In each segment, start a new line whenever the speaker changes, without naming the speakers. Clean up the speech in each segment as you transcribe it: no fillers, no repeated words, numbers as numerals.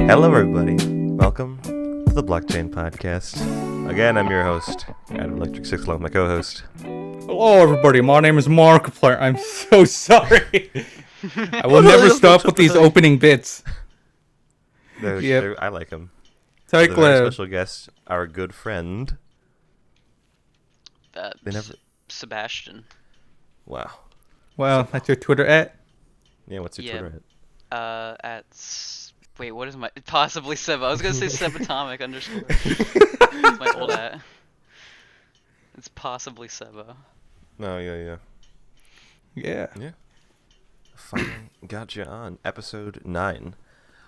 Hello, everybody. Welcome to the Blockchain Podcast. Again, I'm your host, Adam Electric 6 along with my co-host.
Hello, everybody. My name is Markiplier. I'm so sorry. I will never stop with these opening bits.
I like them.
Tyc-Loud.
Special guest, our good friend.
Sebastian.
Wow.
Wow, that's your Twitter at?
Yeah, what's your Twitter at?
Wait, what is my... Possibly Seba. I was going to say Sebatomic _ It's my old at. It's possibly Seba.
No, yeah.
Yeah.
Finally got you on. Episode 9.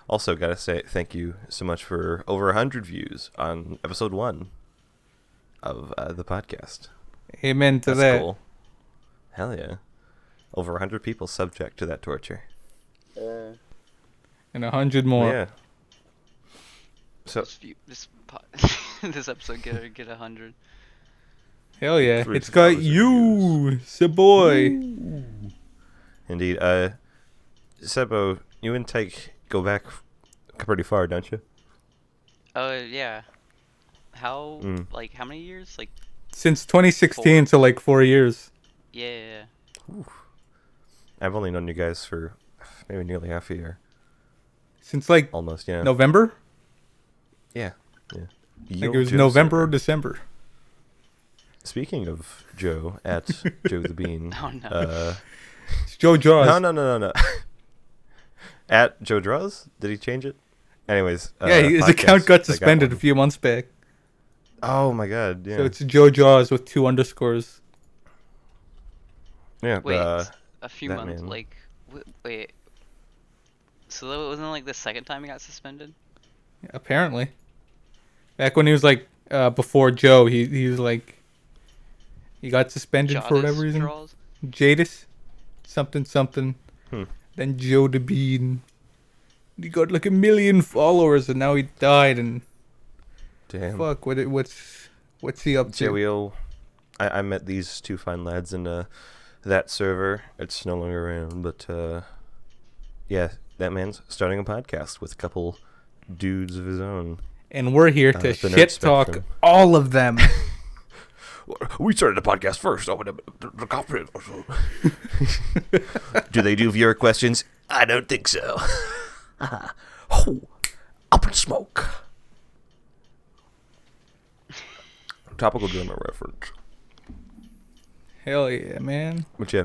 Also, gotta say thank you so much for over 100 views on episode 1 of the podcast.
Amen to
That's
that.
cool. Hell yeah. Over 100 people subject to that torture.
And 100 more.
Yeah. So
This episode get 100.
Hell yeah.
Three
It's got
thousand
you, Seboy.
indeed. Sebo, you and Tyke go back pretty far, don't you?
Yeah. How many years?
Since 2016 to like 4 years.
Yeah.
I've only known you guys for maybe nearly half a year.
Since like
Almost, yeah.
November?
Yeah.
Like it was November or December.
Speaking of Joe, at Joe the Bean.
Oh, no.
It's Joe Jaws.
No. At Joe Draws? Did he change it? Anyways.
Yeah, his account got suspended a few months back.
Oh my god, yeah.
So it's Joe Jaws with 2 underscores.
Yeah,
Wait, a few
that
months,
man.
wait. So that wasn't like the second time he got suspended?
Yeah, apparently. Back when he was like, before Joe, he was like, he got suspended for whatever reason.
Draws?
Jadis? Something.
Hmm.
Then Joe the Bean. He got like 1 million followers and now he died and
Damn.
fuck, what's he up to?
Joey, I met these two fine lads in that server. It's no longer around, but yeah, that man's starting a podcast with a couple dudes of his own.
And we're here to
the nerd
shit talk
spectrum.
all of them.
We started a podcast first. Do they do viewer questions? I don't think so. Oh, up in smoke. Topical drama reference.
Hell yeah, man.
But yeah,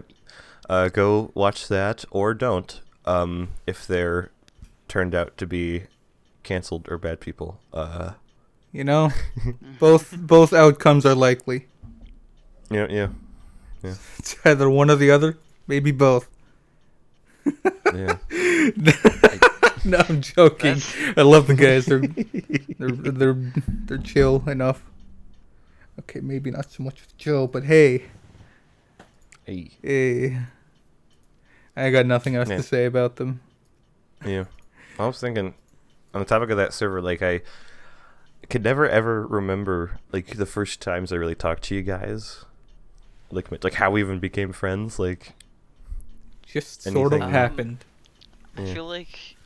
go watch that or don't. If they're turned out to be canceled or bad people.
You know, both outcomes are likely.
Yeah.
It's either one or the other, maybe both.
Yeah.
No, I'm joking. I love the guys. They're chill enough. Okay, maybe not so much with Joe, but hey. I got nothing else to say about them.
Yeah. I was thinking, on the topic of that server, like, I could never ever remember, like, the first times I really talked to you guys. Like how we even became friends, like...
Just sort of
anything.
happened.
I
Yeah.
feel like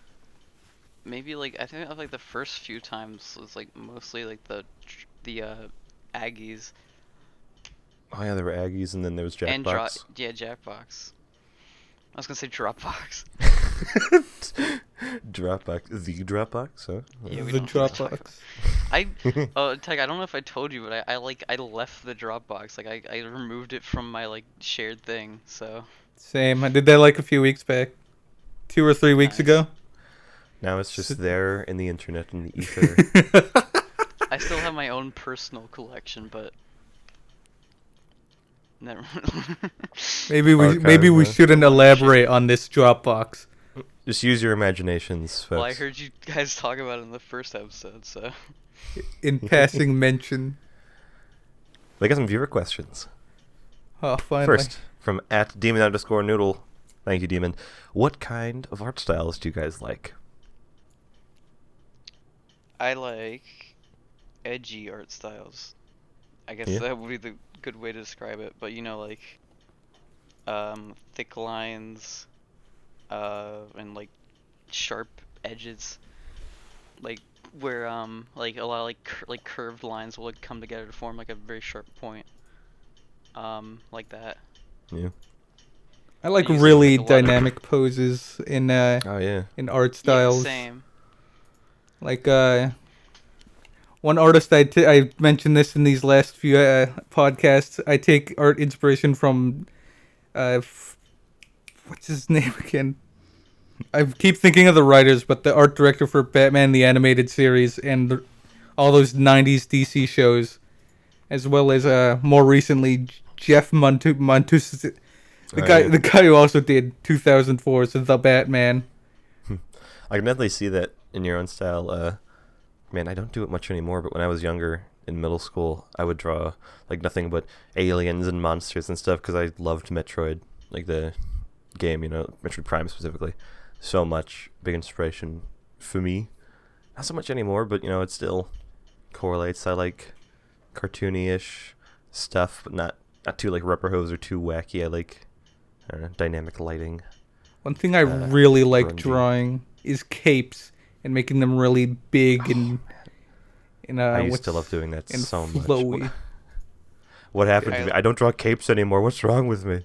maybe I think of the first few times was mostly the Aggies
Oh yeah, there were Aggies, and then there was
and
Jackbox.
Jackbox. I was gonna say Dropbox.
Dropbox. The Dropbox, huh?
Yeah, we
The
don't have to talk
Dropbox.
Tyg, I don't know if I told you, but I left the Dropbox. I removed it from my shared thing. So
Same. I did that like a few weeks back. 2 or 3 weeks
Nice.
ago.
Now it's just there in the internet, in the ether.
I still have my own personal collection, but never.
Maybe
Archive,
we
huh?
shouldn't elaborate on this Dropbox.
Just use your imaginations, folks.
Well, I heard you guys talk about it in the first episode, so.
In passing mention.
They got some viewer questions.
Oh, finally.
First, from @demon_noodle. Thank you, Demon. What kind of art styles do you guys like?
I like edgy art styles. I guess
Yeah.
that would be the good way to describe it. But thick lines, and sharp edges. like where like a lot of like curved lines will like come together to form like a very sharp point. Like that.
Yeah.
I like
Using,
really
like, a lot of-
dynamic poses in
Oh yeah.
art
Yeah,
styles.
same.
Like one artist I mentioned this in these last few podcasts. I take art inspiration from what's his name again? I keep thinking of the writers, but the art director for Batman the Animated Series and all those '90s DC shows, as well as more recently Jeff Montus, the guy who also did 2004's The Batman.
I can definitely see that in your own style. Man, I don't do it much anymore, but when I was younger in middle school, I would draw like nothing but aliens and monsters and stuff because I loved Metroid, like the game, Metroid Prime specifically, so much. Big inspiration for me. Not so much anymore, but it still correlates. I like cartoony-ish stuff, but not too like rubber hose or too wacky. I like dynamic lighting.
One thing I really like
grungy.
drawing is capes and making them really big and
I used to love doing that
and
so
flowy.
much. What happened to me? I don't draw capes anymore. What's wrong with me?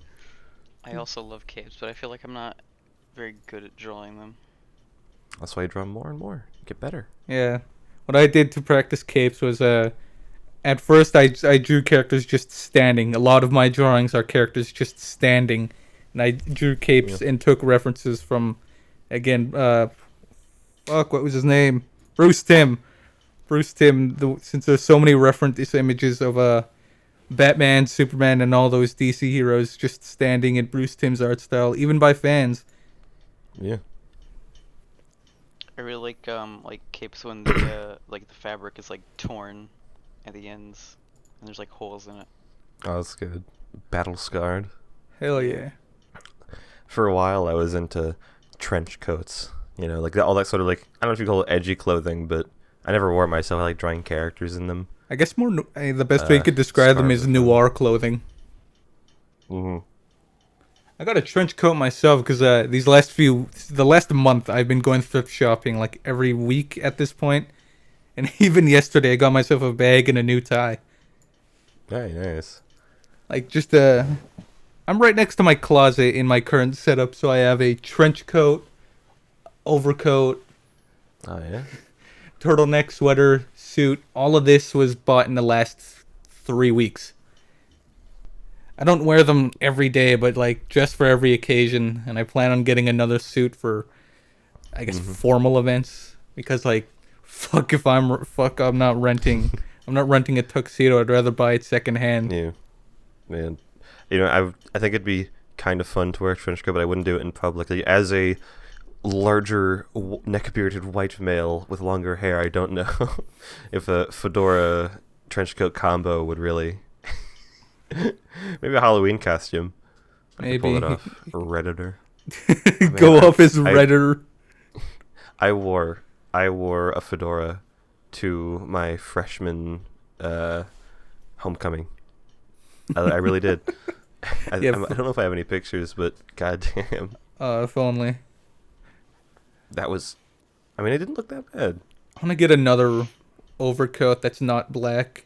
I also love capes, but I feel like I'm not very good at drawing them.
That's why you draw more and more. Get better.
Yeah. What I did to practice capes was at first I drew characters just standing. A lot of my drawings are characters just standing. And I drew capes and took references from, again, what was his name? Bruce Timm. Since there's so many reference images of Batman, Superman, and all those DC heroes just standing in Bruce Timm's art style, even by fans.
Yeah.
I really like capes when the like the fabric is like torn at the ends and there's like holes in it.
Oh, that's good. Battle scarred.
Hell yeah.
For a while, I was into trench coats. Like all that sort of like, I don't know if you call it edgy clothing, but I never wore it myself. I like drawing characters in them.
I guess the best way you could describe them is
scarves.
noir clothing.
Mm-hmm.
I got a trench coat myself because the last month I've been going thrift shopping like every week at this point, and even yesterday I got myself a bag and a new tie.
Very nice.
Like just I'm right next to my closet in my current setup, so I have a trench coat, overcoat,
Oh yeah.
turtleneck, sweater, suit. All of this was bought in the last 3 weeks. I don't wear them every day, but like just for every occasion, and I plan on getting another suit for, I guess, formal events because like, I'm not renting. I'm not renting a tuxedo. I'd rather buy it secondhand.
Yeah. Man, I think it'd be kind of fun to wear a trench coat, but I wouldn't do it in public. Like, as a larger neck-bearded white male with longer hair, I don't know if a fedora trench coat combo would really. Maybe a Halloween costume. I could pull it off. Redditor.
Go off as Redditor.
I wore a fedora to my freshman homecoming. I really did. I don't know if I have any pictures, but goddamn.
If only.
That was. I mean, it didn't look that bad.
I want to get another overcoat that's not black.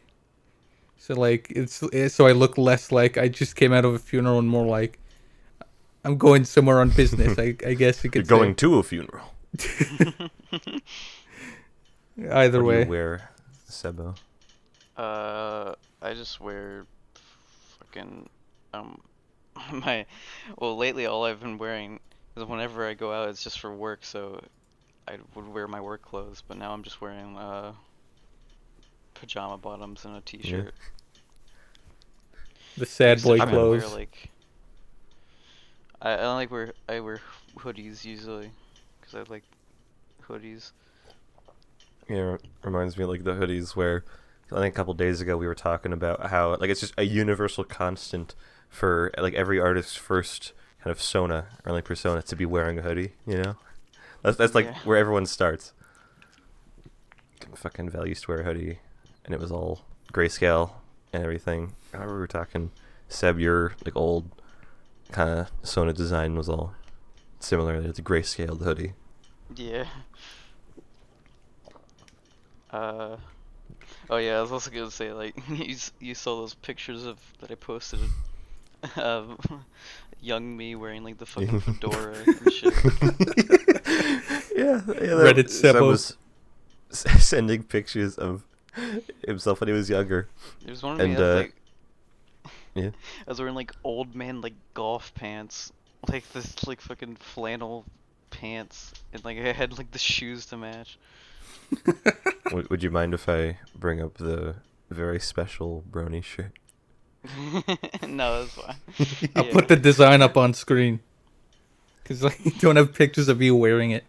So like so I look less like I just came out of a funeral and more like I'm going somewhere on business. I guess you could
You're going to a funeral.
Either
What
way.
do you wear, Sebo?
I just wear fucking lately all I've been wearing is whenever I go out it's just for work, so I would wear my work clothes, but now I'm just wearing pajama bottoms and a t-shirt.
The sad boy
Except when I
clothes.
wear, like, I don't like I wear hoodies usually because I like hoodies.
Yeah, reminds me of like the hoodies where I think a couple days ago we were talking about how like it's just a universal constant for like every artist's first kind of persona to be wearing a hoodie. That's like where everyone starts. Fucking Val used to wear a hoodie, and it was all grayscale and everything. I remember we were talking, Seb, your like old kind of Sona design was all similar. It's a grayscale hoodie.
Yeah. Uh, oh yeah, I was also gonna say like you saw those pictures of that I posted of young me wearing like the fucking fedora and shit.
Yeah,
Reddit
Seb
Sebo.
was sending pictures of himself when he was younger.
There was one of me
And,
that was, like
yeah.
I was wearing like old man like golf pants, like this like fucking flannel pants, and like I had like the shoes to match.
Would you mind if I bring up the very special brony shirt?
No, that's fine.
I'll
Yeah.
put the design up on screen. Because like, you don't have pictures of you wearing it.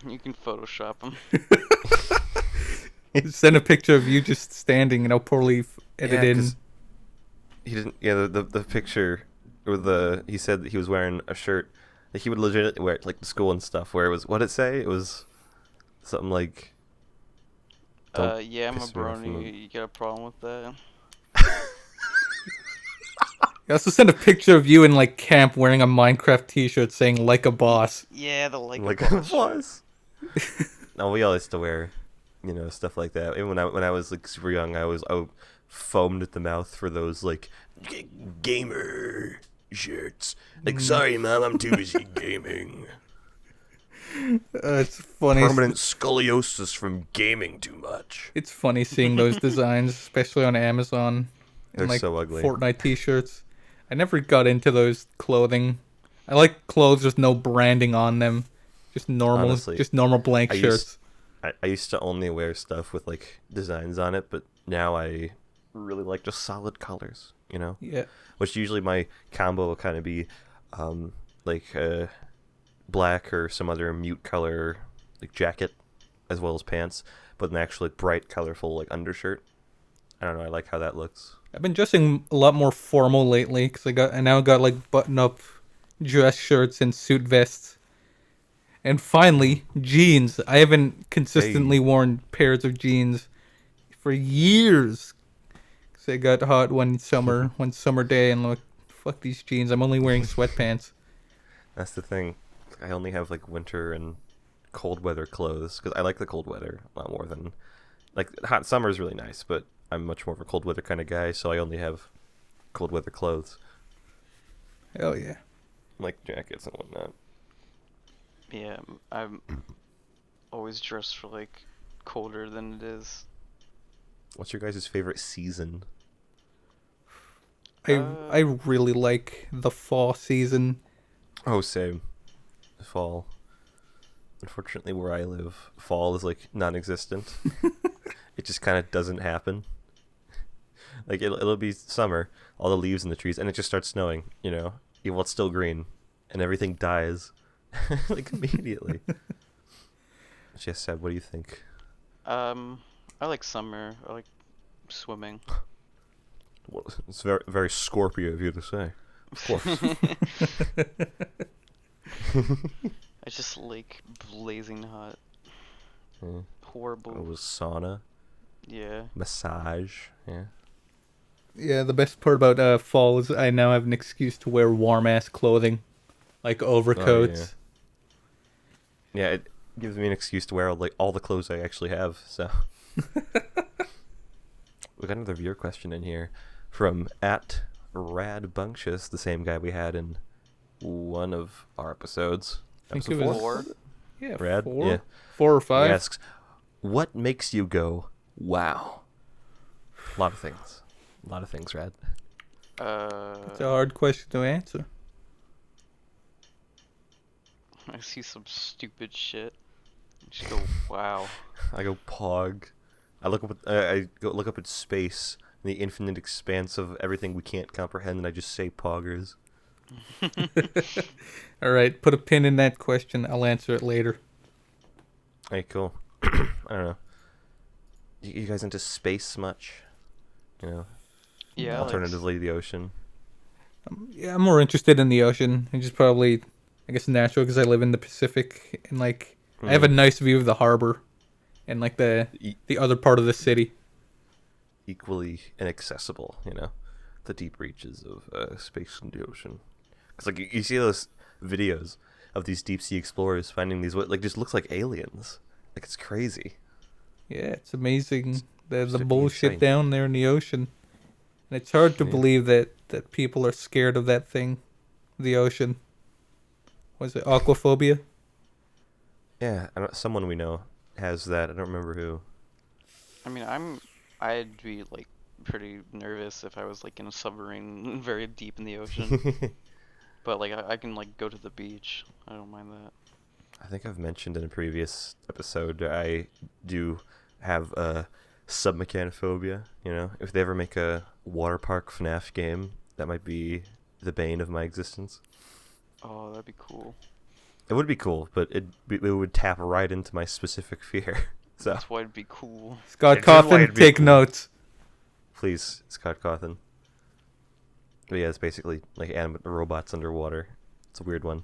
You can Photoshop them.
Send a picture of you just standing and I'll poorly edit
Yeah,
in.
'cause he didn't. Yeah, the picture, or he said that he was wearing a shirt that he would legitimately wear it like to school and stuff. Where it was, what did it say? It was something like. "Don't
Yeah, I'm a
piss me off in the-"
brony. You got a problem with that?
You also send a picture of you in like camp wearing a Minecraft t-shirt saying like a boss.
Yeah, the like
Like
a boss shirt.
was. No, we all used to wear, stuff like that. Even when I was like super young, I foamed at the mouth for those like gamer shirts. Like, sorry, mom, I'm too busy gaming.
It's funny.
Permanent scoliosis from gaming too much.
It's funny seeing those designs, especially on Amazon.
They're
And like
so ugly.
Fortnite t-shirts. I never got into those clothing. I like clothes with no branding on them. Just normal,
Honestly,
just normal blank
I used-
shirts.
I used to only wear stuff with like designs on it, but now I really like just solid colors,
Yeah.
Which usually my combo will kind of be like black or some other mute color like jacket as well as pants, but an actually bright colorful like undershirt. I don't know, I like how that looks.
I've been dressing a lot more formal lately because I now got like button-up dress shirts and suit vests. And finally, jeans. I haven't consistently worn pairs of jeans for years. Because it got hot one summer day, and I'm like, fuck these jeans. I'm only wearing sweatpants.
That's the thing. I only have like winter and cold weather clothes because I like the cold weather a lot more than like hot summer is really nice, but I'm much more of a cold weather kind of guy, so I only have cold weather clothes
Hell yeah.
like jackets and whatnot.
Yeah, I'm always dressed for like colder than it is.
What's your guys' favorite season?
I really like the fall season.
Oh, same. Fall. Unfortunately, where I live, fall is like non-existent. It just kind of doesn't happen. Like it'll be summer, all the leaves in the trees, and it just starts snowing. Well, it's still green, and everything dies, like immediately. Yes, Seb, what do you think?
I like summer. I like swimming.
Well, it's very, very Scorpio of you to say. Of course.
I just like blazing hot.
Yeah.
Horrible.
It was sauna,
Yeah.
massage. Yeah.
Yeah, the best part about fall is I now have an excuse to wear warm-ass clothing. Like overcoats.
Yeah, it gives me an excuse to wear all the clothes I actually have. So we got another viewer question in here from @radbunctious, the same guy we had in one of our episodes.
I think
Episode
it was
4?
Yeah,
Rad?
4?
Yeah.
4 or 5?
He asks, "What makes you go wow?" A lot of things. A lot of things, Rad.
It's a hard question to answer.
I see some stupid shit. Just go, wow.
I go pog. I go look up at space, the infinite expanse of everything we can't comprehend, and I just say poggers.
All right, put a pin in that question. I'll answer it later.
Hey, cool. I don't know. You guys into space much?
Yeah. I like
Alternatively, the ocean.
Yeah, I'm more interested in the ocean. It's just probably, I guess, natural because I live in the Pacific, and like I have a nice view of the harbor, and like the other part of the city.
Equally inaccessible, the deep reaches of space and the ocean. Because like you see those videos of these deep sea explorers finding these what like just looks like aliens. Like it's crazy.
Yeah, it's amazing the
Used to be
bullshit
insane.
down there in the ocean. And it's hard to
Yeah.
believe that people are scared of that thing, the ocean. Was it aquaphobia?
Yeah, someone we know has that. I don't remember who.
I mean, I'd be like pretty nervous if I was like in a submarine very deep in the ocean. But like I can like go to the beach. I don't mind that.
I think I've mentioned in a previous episode I do have a submechanophobia. You know, if they ever make a water park FNAF game, that might be the bane of my existence.
Oh, that'd be cool.
It would be cool, but it would tap right into my specific fear. So
That's why it'd be cool.
Scott
It's just why
Cawthon,
it'd be
take
cool.
notes.
please, Scott Cawthon. But yeah, it's basically like animate robots underwater. It's a weird one.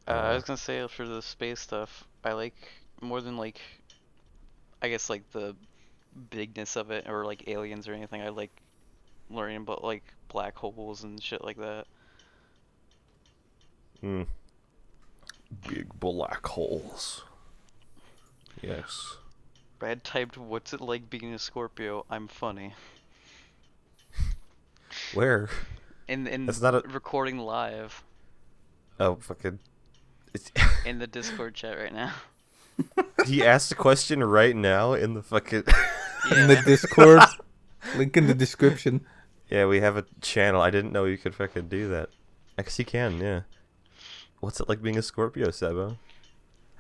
I was gonna say for the space stuff, I like more than like, I guess like the bigness of it or like aliens or anything. I like learning about like black holes and shit like that.
Big black holes. Yes.
I had typed, "What's it like being a Scorpio? I'm funny."
Where?
In
That's not a-
recording live
Oh, fucking. It's
in the Discord chat right now.
he asked a question right now in the fucking.
In the Discord. Link in the description.
Yeah, we have a channel. I didn't know you could fucking do that. I guess you can, yeah. What's it like being a Scorpio, Sebo?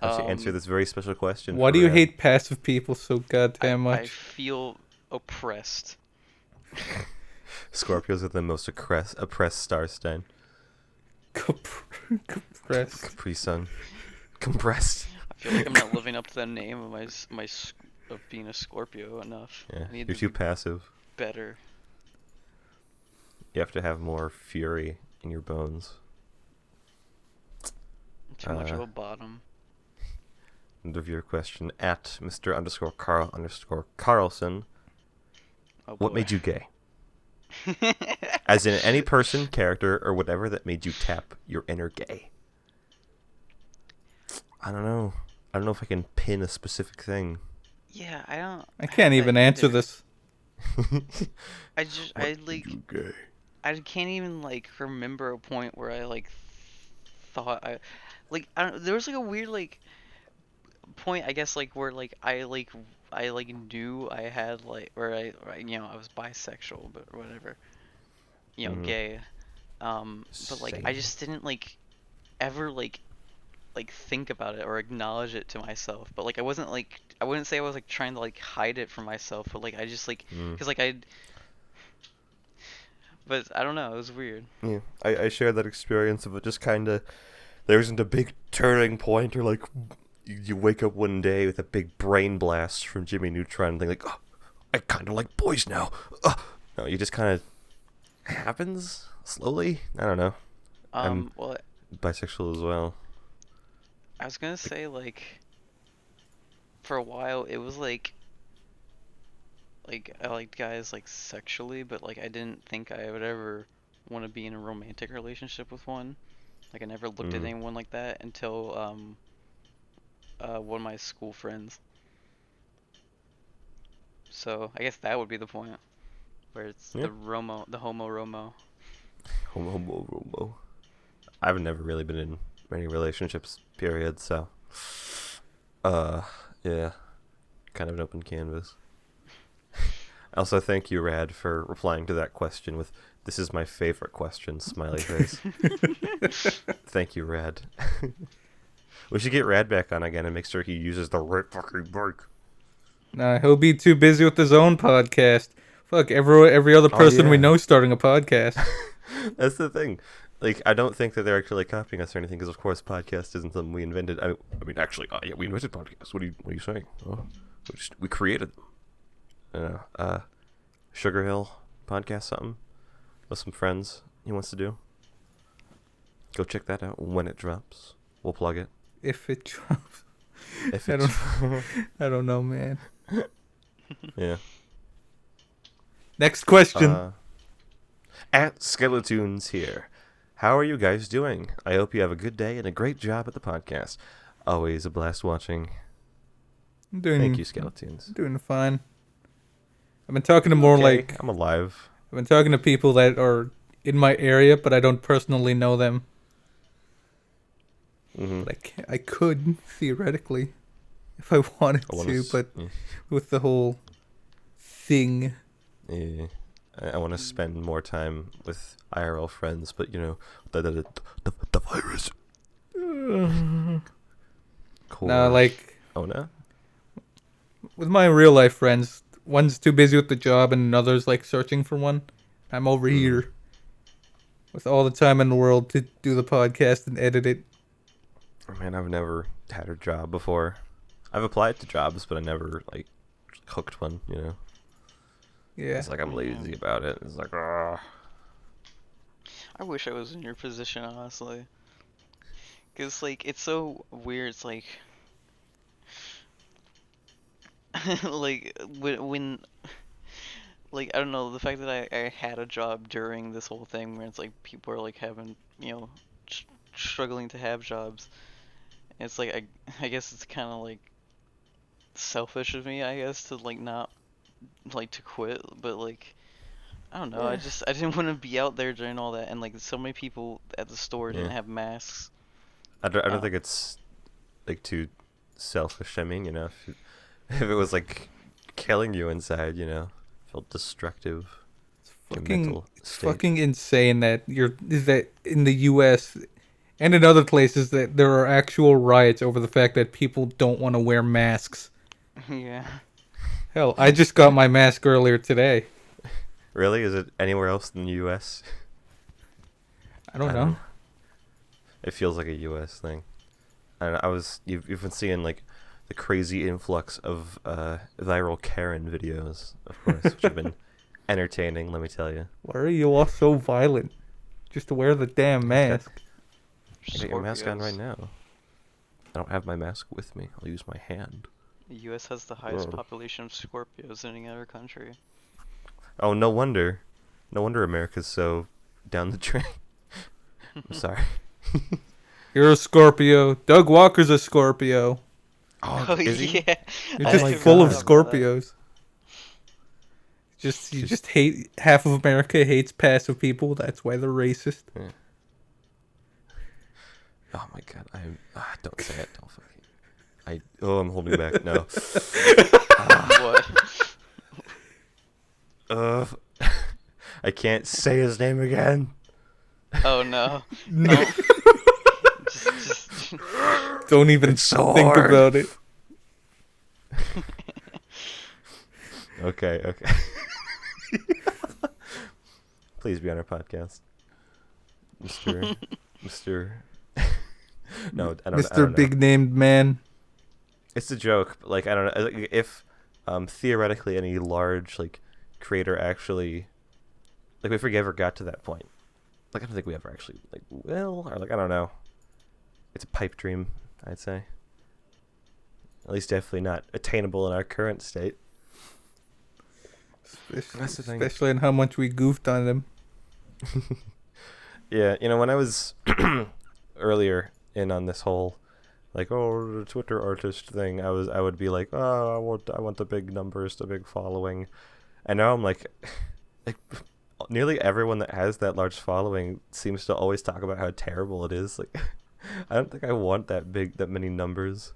How should you answer this very special question?
Why
for
do you
Red?
hate passive people so goddamn
I
much?
feel oppressed.
Scorpios are the most oppressed star sign.
Compressed.
Capri Sun. Compressed.
I feel like I'm not living up to the name of of being a Scorpio enough.
Yeah,
I need
you're
to
too
be
passive.
better.
You have to have more fury in your bones.
Too much of a bottom.
End of your question at Mr_Carl_Carlson.
Oh,
What
boy.
made you gay? As in any person, character, or whatever that made you tap your inner gay. I don't know. I don't know if I can pin a specific thing.
Yeah, I don't.
I can't
have
even
that
answer
either.
this.
I like.
You gay?
I can't even like remember a point where I like thought I don't, there was like a weird like point I guess like where like I knew I had like or I I was bisexual but whatever, gay, but like I
Same.
just didn't like ever like think about it or acknowledge it to myself, but like I wouldn't say I was like trying to like hide it from myself, but like I just like because like but I don't know, it was weird.
Yeah, I share that experience of it just kind of, there isn't a big turning point or like you wake up one day with a big brain blast from Jimmy Neutron and think like, oh, I kind of like boys now. No, you just kind of happens slowly. I don't know. I'm
Well,
bisexual as well.
I was gonna say like for a while it was like I liked guys like sexually, but like I didn't think I would ever want to be in a romantic relationship with one. Like I never looked at anyone like that until one of my school friends. So I guess that would be the point where it's
Yeah.
the homo romo.
Homo. I've never really been in many relationships, period, so yeah. Kind of an open canvas. Also, thank you, Rad, for replying to that question with, "This is my favorite question," smiley face. Thank you, Rad. We should get Rad back on again and make sure he uses the right fucking mic.
Nah, he'll be too busy with his own podcast. Fuck, every other person we
yeah.
know starting a podcast.
That's the thing. Like, I don't think that they're actually copying us or anything, because of course, podcast isn't something we invented. I mean, actually, yeah, we invented podcasts. What are you saying? Oh, we created them. Sugar Hill podcast, something with some friends he wants to do. Go check that out when it drops. We'll plug it.
If it drops.
If
I
it's
I don't know, man.
yeah.
Next question.
At Skeletoons here. How are you guys doing? I hope you have a good day and a great job at the podcast. Always a blast watching.
I'm doing.
Thank you, Skeletons.
Doing fine. I've been talking to more like.
I'm alive.
I've been talking to people that are in my area, but I don't personally know them.
Mm-hmm.
But I could theoretically, if I wanted to, but with the whole thing.
Yeah. I want to spend more time with IRL friends, but you know, the virus.
No, like.
Oh no.
With my real life friends, one's too busy with the job and another's like searching for one. I'm over here with all the time in the world to do the podcast and edit it.
Oh, man, I've never had a job before. I've applied to jobs, but I never like hooked one. You know.
Yeah.
It's like I'm lazy about it. It's like, ah.
I wish I was in your position, honestly. Cause like it's so weird. It's like, like when like I don't know, the fact that I had a job during this whole thing where it's like people are like having, you know, struggling to have jobs. It's like I guess it's kind of like selfish of me, I guess, to like not like to quit, but like I don't know, I didn't want to be out there during all that, and like so many people at the store didn't have masks.
I don't think it's like too selfish. I mean, you know, if it was like killing you inside, you know, felt destructive.
It's fucking insane that that in the U.S. and in other places that there are actual riots over the fact that people don't want to wear masks.
Yeah.
Hell, I just got my mask earlier today.
Really? Is it anywhere else in the U.S.?
I don't know.
It feels like a U.S. thing. And you've been seeing like the crazy influx of viral Karen videos, of course, which have been entertaining. Let me tell you.
Why are you all so violent? Just to wear the damn mask.
Got your mask on right now. I don't have my mask with me. I'll use my hand.
The U.S. has the highest population of Scorpios than any other country.
Oh, no wonder. No wonder America's so down the drain. I'm sorry.
You're a Scorpio. Doug Walker's a Scorpio.
Oh
is he?
yeah.
You're just full of Scorpios. You just hate half of America hates passive people. That's why they're racist.
Yeah. Oh my god! Don't say it. Don't fucking. I'm holding back. No.
What?
I can't say his name again.
Oh no.
No.
just...
Don't even think about it.
Okay. Please be on our podcast, Mr. No, I don't.
Mr. Big Named Man.
It's a joke. But like I don't know if theoretically any large like creator actually like if we ever got to that point. Like I don't think we ever actually like will or like I don't know. It's a pipe dream, I'd say. At least definitely not attainable in our current state.
Especially in how much we goofed on them.
Yeah, you know, when I was earlier in on this whole like the Twitter artist thing, I would be like, oh, I want the big numbers, the big following, and now I'm like nearly everyone that has that large following seems to always talk about how terrible it is. Like, I don't think I want that many numbers.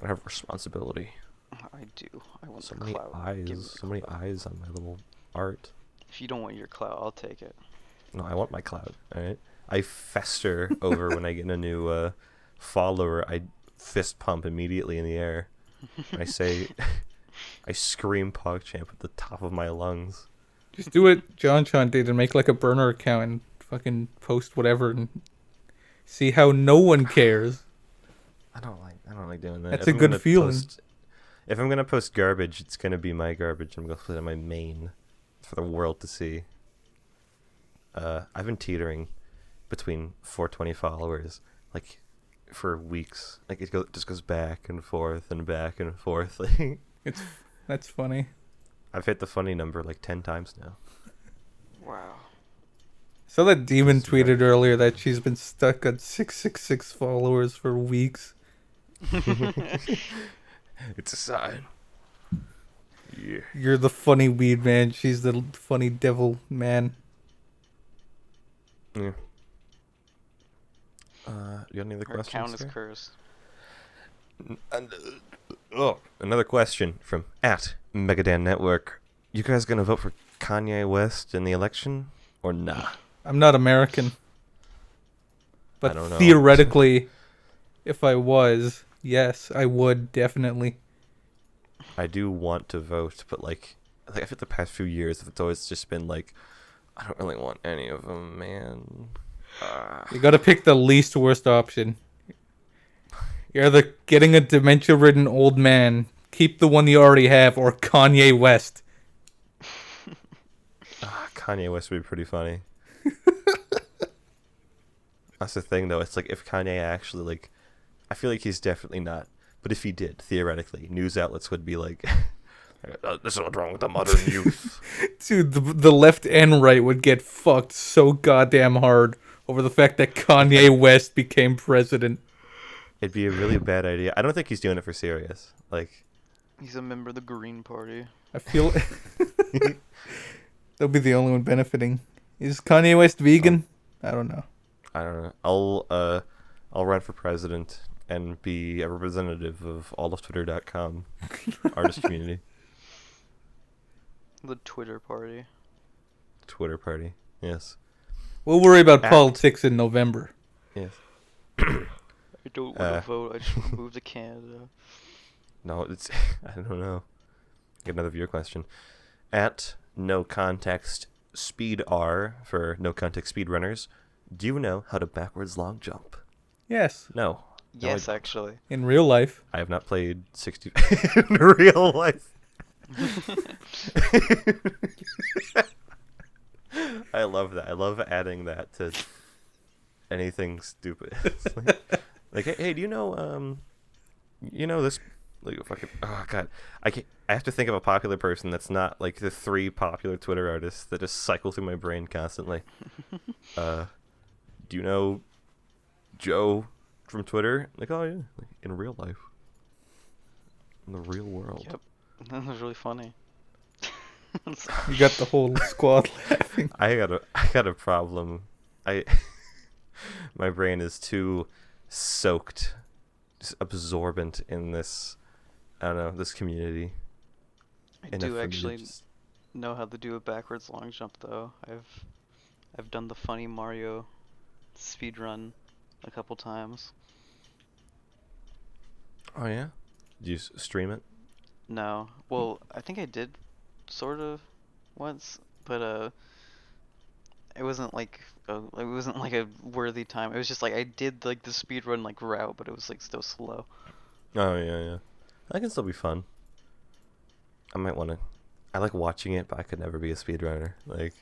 I have responsibility.
I do. I want
so
the
many
clout.
eyes. So many eyes on my little art.
If you don't want your clout, I'll take it.
No, I want my clout. All right. I fester over when I get a new follower. I fist pump immediately in the air. I say, I scream PogChamp at the top of my lungs.
Just do what John did and make like a burner account and fucking post whatever and see how no one cares.
I don't like doing that.
That's a good feeling.
If I'm gonna post garbage, it's gonna be my garbage. I'm gonna put it on my main for the world to see. I've been teetering between 420 followers like for weeks. Like it just goes back and forth and back and forth.
That's funny.
I've hit the funny number like 10 times now.
Wow.
So that Demon tweeted earlier that she's been stuck at 666 followers for weeks.
It's a sign. Yeah.
You're the funny weed man. She's the funny devil man.
Yeah. You got any other
Her
questions?
account is
there?
cursed.
Another question from @Megadan Network. You guys gonna vote for Kanye West in the election or nah?
I'm not American. But
I don't know.
theoretically, if I was, yes, I would definitely.
I do want to vote, but like I feel the past few years, it's always just been like, I don't really want any of them, man.
You gotta pick the least worst option. You're either getting a dementia-ridden old man, keep the one you already have, or Kanye West.
Kanye West would be pretty funny. That's the thing, though. It's like if Kanye actually like, I feel like he's definitely not. But if he did, theoretically, news outlets would be like, "This is what's wrong with the modern youth."
Dude, the left and right would get fucked so goddamn hard over the fact that Kanye West became president.
It'd be a really bad idea. I don't think he's doing it for serious. Like,
He's a member of the Green Party.
I feel they'll be the only one benefiting. Is Kanye West vegan? I don't know.
I don't know. I'll run for president and be a representative of all of Twitter.com artist community.
The Twitter Party.
Twitter party. Yes.
We'll worry about politics in November.
Yes.
I don't want to vote. I just want to move to Canada.
No, it's I don't know. Get another viewer question. No context speed R for no context speedrunners. Do you know how to backwards long jump?
Yes,
No. No,
Yes,
I,
actually.
in real life.
I have not played 60 in real life. I love that. I love adding that to anything stupid. It's like, hey, do you know this? Like, fucking, oh god, I have to think of a popular person that's not like the 3 popular Twitter artists that just cycle through my brain constantly. Do you know Joe from Twitter? Like, oh yeah, like, in real life, in the real world.
Yep. That was really funny.
You got the whole squad laughing.
I got a problem. My brain is too soaked, just absorbent in this. I don't know, this community.
I do actually know how to do a backwards long jump though. I've done the funny Mario speed run a couple times.
Oh yeah? Did you stream it?
No. Well, I think I did sort of once, but it wasn't like a worthy time. It was just like I did like the speed run like route, but it was like still slow.
Oh yeah. That can still be fun. I might want to. I like watching it, but I could never be a speedrunner. Like,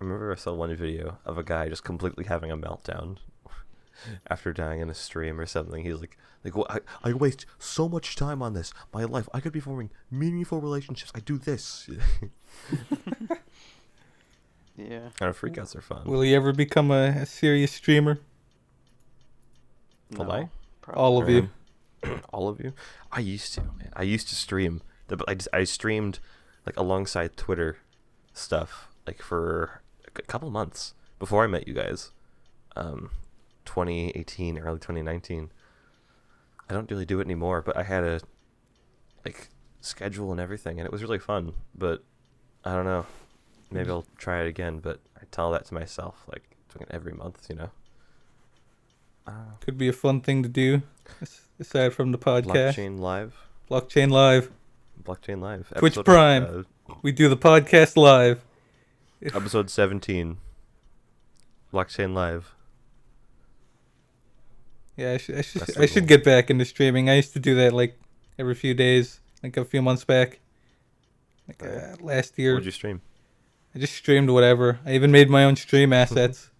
I remember I saw one video of a guy just completely having a meltdown after dying in a stream or something. He's like, well, I waste so much time on this. My life, I could be forming meaningful relationships. I do this.
Yeah.
Our freakouts are fun.
Will he ever become a serious streamer?
Will I?
Probably.
All of you.
All of you? I used to, man. I used to stream. But I streamed like alongside Twitter stuff like for a couple months before I met you guys. 2018, early 2019. I don't really do it anymore, but I had a like schedule and everything, and it was really fun. But I don't know. Maybe I'll try it again. But I tell that to myself like doing it every month, you know.
Could be a fun thing to do, aside from the podcast.
Blockchain Live.
Blockchain Live.
Blockchain Live.
Twitch Prime. We do the podcast live.
Episode 17. Blockchain Live.
Yeah, I
That's the
should
goal.
get back into streaming. I used to do that like every few days, like a few months back. Like last year.
What'd you stream?
I just streamed whatever. I even made my own stream assets.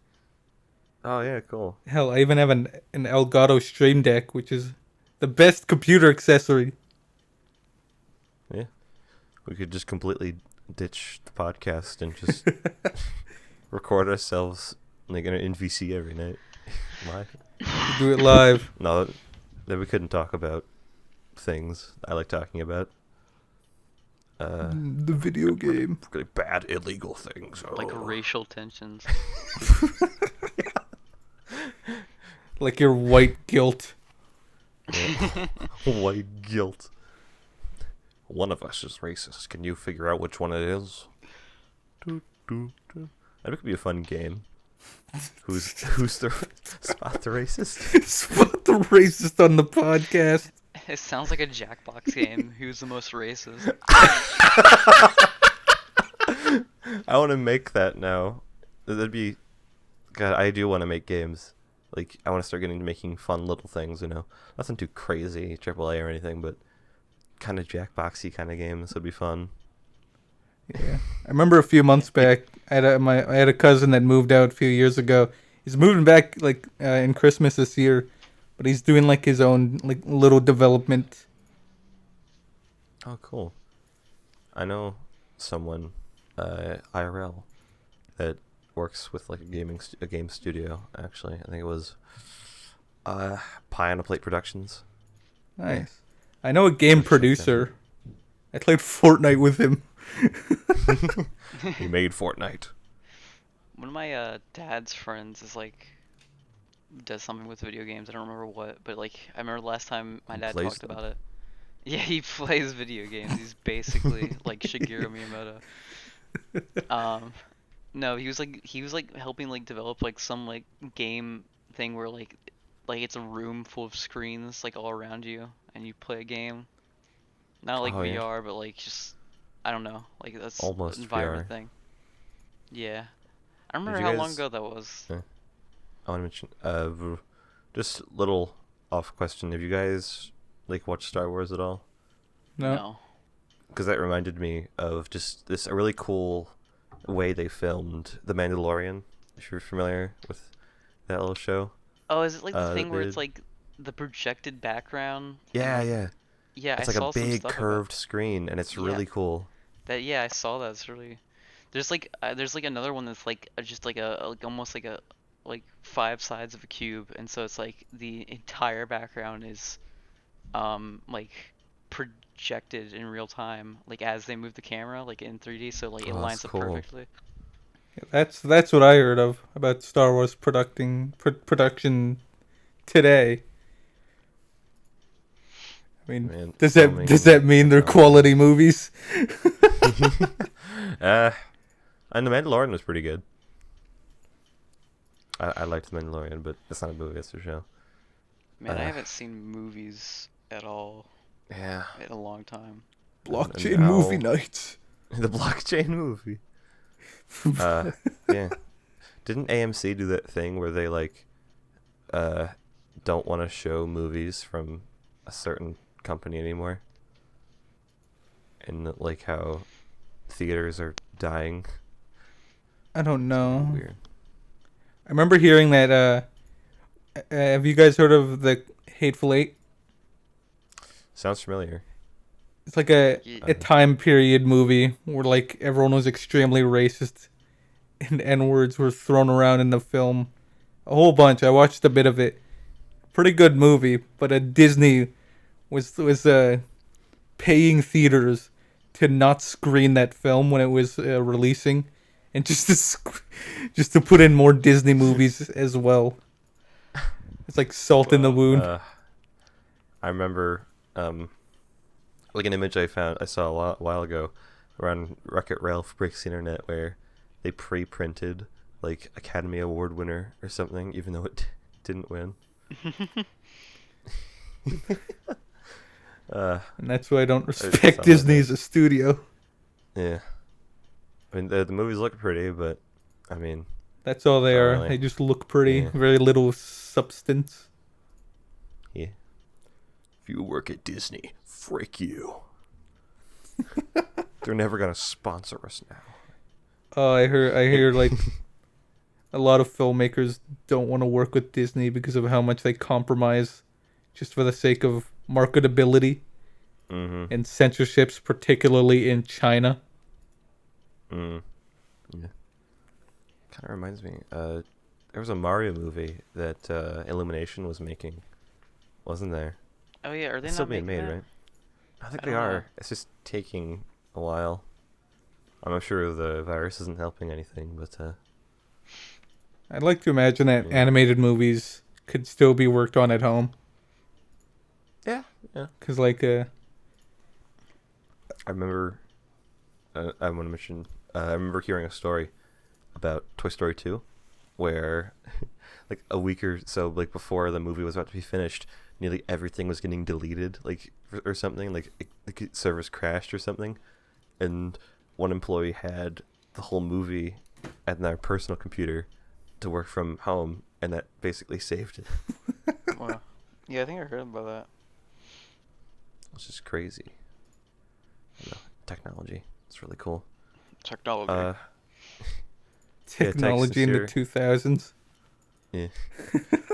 Oh yeah, cool.
Hell, I even have an Elgato Stream Deck, which is the best computer accessory.
Yeah. We could just completely ditch the podcast and just record ourselves like in an NVC every night. Live.
Do it live.
No, that we couldn't talk about. things I like talking about.
The video game.
Really bad illegal things.
Like racial tensions.
Like your white guilt.
White guilt. One of us is racist. Can you figure out which one it is? That could be a fun game. Who's the spot the racist?
Spot the racist on the podcast.
It sounds like a Jackbox game. Who's the most racist?
I want to make that now. That'd be. God, I do want to make games. Like, I want to start getting to making fun little things, you know. Nothing too crazy, AAA or anything, but kind of Jackboxy kind of games would be fun.
Yeah, I remember a few months back, I had a cousin that moved out a few years ago. He's moving back like in Christmas this year, but he's doing like his own like little development.
Oh, cool. I know someone, IRL, that works with like a game studio. Actually, I think it was Pie on a Plate Productions.
Nice. I know a game producer. I played Fortnite with him.
He made Fortnite.
One of my dad's friends is like does something with video games. I don't remember what, but like I remember the last time my dad talked about it. Yeah, he plays video games. He's basically like Shigeru Miyamoto. No, he was like helping like develop like some like game thing where like it's a room full of screens like all around you and you play a game. Not like VR, but like just I don't know, like that's
almost
an environment
VR
thing. Yeah, I remember how long ago that was.
Yeah. I want to mention just little off question. Have you guys like watched Star Wars at all?
No.
Because that reminded me of just a really cool way they filmed The Mandalorian. If you're familiar with that little show.
Oh, is it like the thing where it's like the projected background?
Yeah, yeah.
Yeah,
it's
I
like
saw
a big
some stuff
curved screen, and it's really cool.
I saw that. It's really. There's like another one that's like just like almost like a like 5 sides of a cube, and so it's like the entire background is like projected in real time, like as they move the camera, like in 3D, so like it lines up perfectly.
That's what I heard of about Star Wars production today. I mean,
Man,
does that mean they're quality movies?
And The Mandalorian was pretty good. I liked The Mandalorian, but it's not a movie, it's a show.
Man, I haven't seen movies at all.
Yeah.
In a long time.
Blockchain movie nights.
The blockchain movie. Yeah. Didn't AMC do that thing where they like don't want to show movies from a certain company anymore? And like how theaters are dying?
I don't know.
Weird.
I remember hearing that have you guys heard of the Hateful Eight?
Sounds familiar.
It's like a time period movie where like everyone was extremely racist and N-words were thrown around in the film. A whole bunch. I watched a bit of it. Pretty good movie, but Disney was paying theaters to not screen that film when it was releasing, and just to put in more Disney movies as well. It's like salt in the wound.
I remember like an image I saw a while ago around Wreck-It Ralph Breaks the Internet where they pre-printed like Academy Award winner or something, even though it didn't win.
And that's why I don't respect Disney as a studio.
Yeah. I mean, the movies look pretty, but I mean...
That's all they are.
Really.
They just look pretty.
Yeah.
Very little substance.
Yeah. If you work at Disney, frick you. They're never gonna sponsor us now.
Oh, I hear like a lot of filmmakers don't want to work with Disney because of how much they compromise just for the sake of marketability and censorships, particularly in China.
Yeah. Kind of reminds me. There was a Mario movie that Illumination was making, wasn't there?
Oh yeah, are they
It's still
not
being
making
made,
that?
right? I think
I
they
don't know.
are. It's just taking a while. I'm sure the virus isn't helping anything, but
I'd like to imagine that
yeah.
animated movies could still be worked on at home.
Yeah.
Cause like
I remember. I want to mention. I remember hearing a story about Toy Story 2, where like a week or so like before the movie was about to be finished, nearly everything was getting deleted, like or something. Like the servers crashed or something, and one employee had the whole movie at their personal computer to work from home, and that basically saved it.
Wow. Yeah, I think I heard about that.
It's just crazy. I know, technology. It's really cool.
Technology.
Yeah,
technology in the 2000s.
Yeah.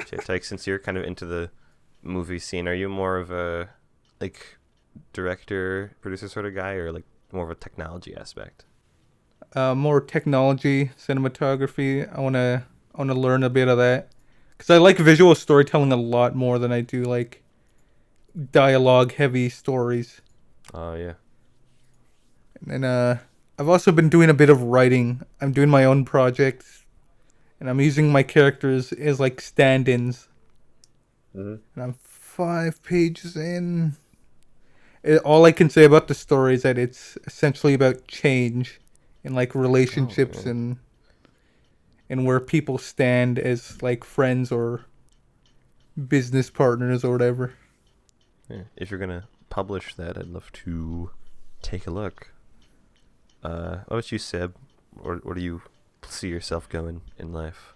Tyc, since you're kind of into the movie scene, are you more of a like director, producer sort of guy, or like more of a technology aspect?
More technology, cinematography. I wanna learn a bit of that because I like visual storytelling a lot more than I do like dialogue heavy stories.
Oh yeah.
And I've also been doing a bit of writing. I'm doing my own projects, and I'm using my characters as like stand-ins.
Mm-hmm.
And I'm 5 pages in. All I can say about the story is that it's essentially about change in like relationships and where people stand as like friends or business partners or whatever.
Yeah. If you're gonna publish that, I'd love to take a look. What about you, Seb? Or where do you see yourself going in life?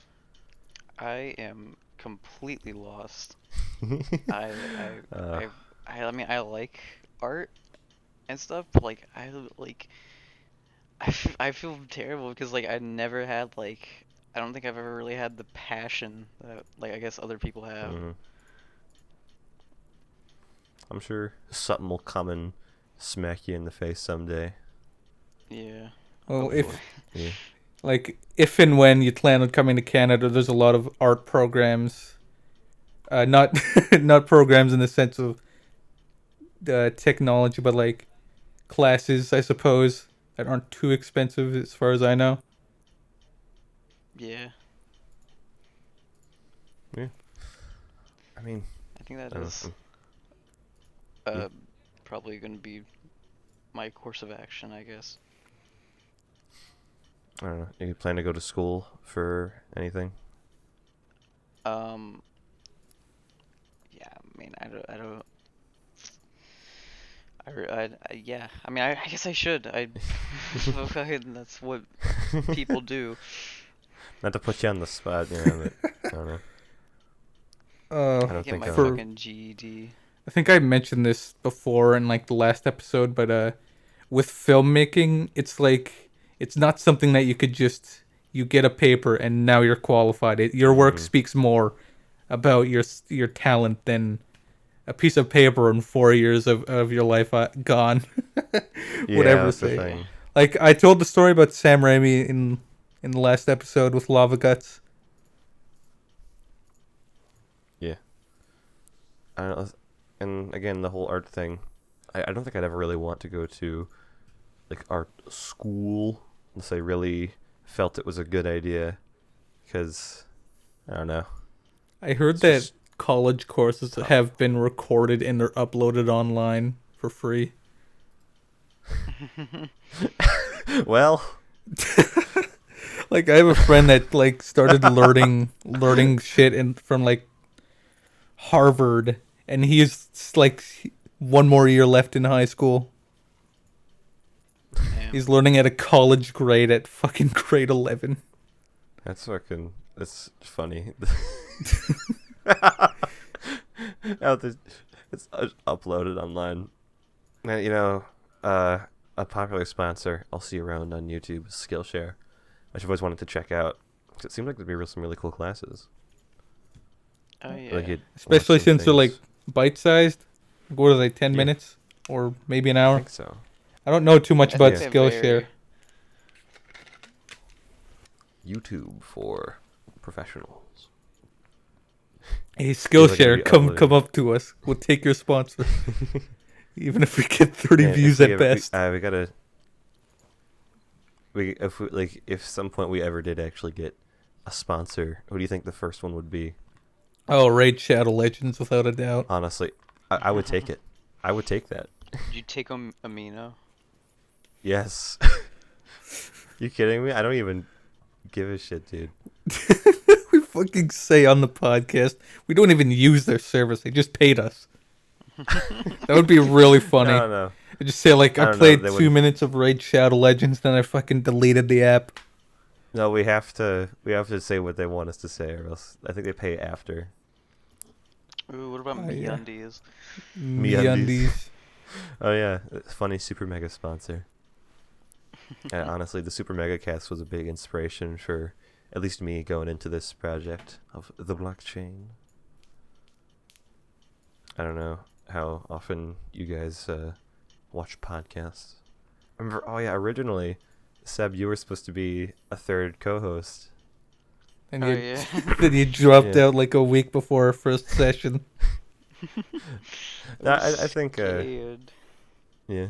I am completely lost. I, I mean, I like art and stuff, but like, I feel terrible because like I never had like, I don't think I've ever really had the passion that like I guess other people have.
Mm-hmm. I'm sure something will come and smack you in the face someday.
Yeah.
Well,
Hopefully.
if and when you plan on coming to Canada, there's a lot of art programs. Not not programs in the sense of technology, but like classes, I suppose, that aren't too expensive as far as I know.
Yeah.
Yeah. I mean,
I think that
I don't
is
Yeah.
probably gonna be my course of action, I guess.
I don't know. You plan to go to school for anything?
Yeah, I mean, I don't, yeah, I mean, I guess I should. That's what people do.
Not to put you on the spot, but I don't know. I don't
Get
think
my
I'll.
fucking GED.
I think I mentioned this before in like the last episode, but with filmmaking, it's like it's not something that you get a paper and now you're qualified. Your work speaks more about your talent than a piece of paper and 4 years of your life gone.
Yeah,
Whatever to
that's the
say.
thing.
Like I told the story about Sam Raimi in the last episode with Lava Guts.
Yeah. I don't know. And again, the whole art thing. I don't think I'd ever really want to go to like art school unless I really felt it was a good idea. Because I don't know.
I heard
It's
that
just
college courses
tough.
have been recorded and they're uploaded online for free.
Well,
Like I have a friend that like started learning shit from like Harvard, and he's like one more year left in high school.
Damn.
He's learning at a college grade at fucking grade 11.
that's funny. It's uploaded online. Man, a popular sponsor I'll see around on YouTube is Skillshare, which I've always wanted to check out. 'Cause it seemed like there'd be some really cool classes.
Oh
Like
yeah.
you'd
Especially
watch some
since they're like
things.
bite-sized. What are they, 10
Yeah.
minutes? Or maybe an
I
hour?
think so.
I don't know too much
I
about
think
Yeah.
they
Skillshare.
vary.
YouTube for professionals.
Hey, Skillshare,
be
come
uploading.
up to us. We'll take your sponsor, even if we get 30
Yeah,
views at best.
we gotta. If some point we ever did actually get a sponsor, what do you think the first one would be?
Oh, Raid Shadow Legends, without a doubt.
Honestly, I would take it. I would take that.
Did you take Amino?
Yes. You kidding me? I don't even give a shit, dude.
We fucking say on the podcast, we don't even use their service. They just paid us. That would be really funny.
No.
I just say like,
I
I
don't know,
played
they
2
wouldn't-
minutes of Raid Shadow Legends, then I fucking deleted the app.
No, we have to say what they want us to say, or else I think they pay after.
Ooh, what about
yeah.
MeUndies?
MeUndies.
Oh yeah, funny Super Mega sponsor. And honestly, the Super Mega Cast was a big inspiration for at least me going into this project of the blockchain. I don't know how often you guys watch podcasts. Originally, Seb, you were supposed to be a third co-host.
And
Oh,
you,
yeah.
then you dropped
Yeah.
out like a week before our first session.
No, I think,
Scared.
yeah,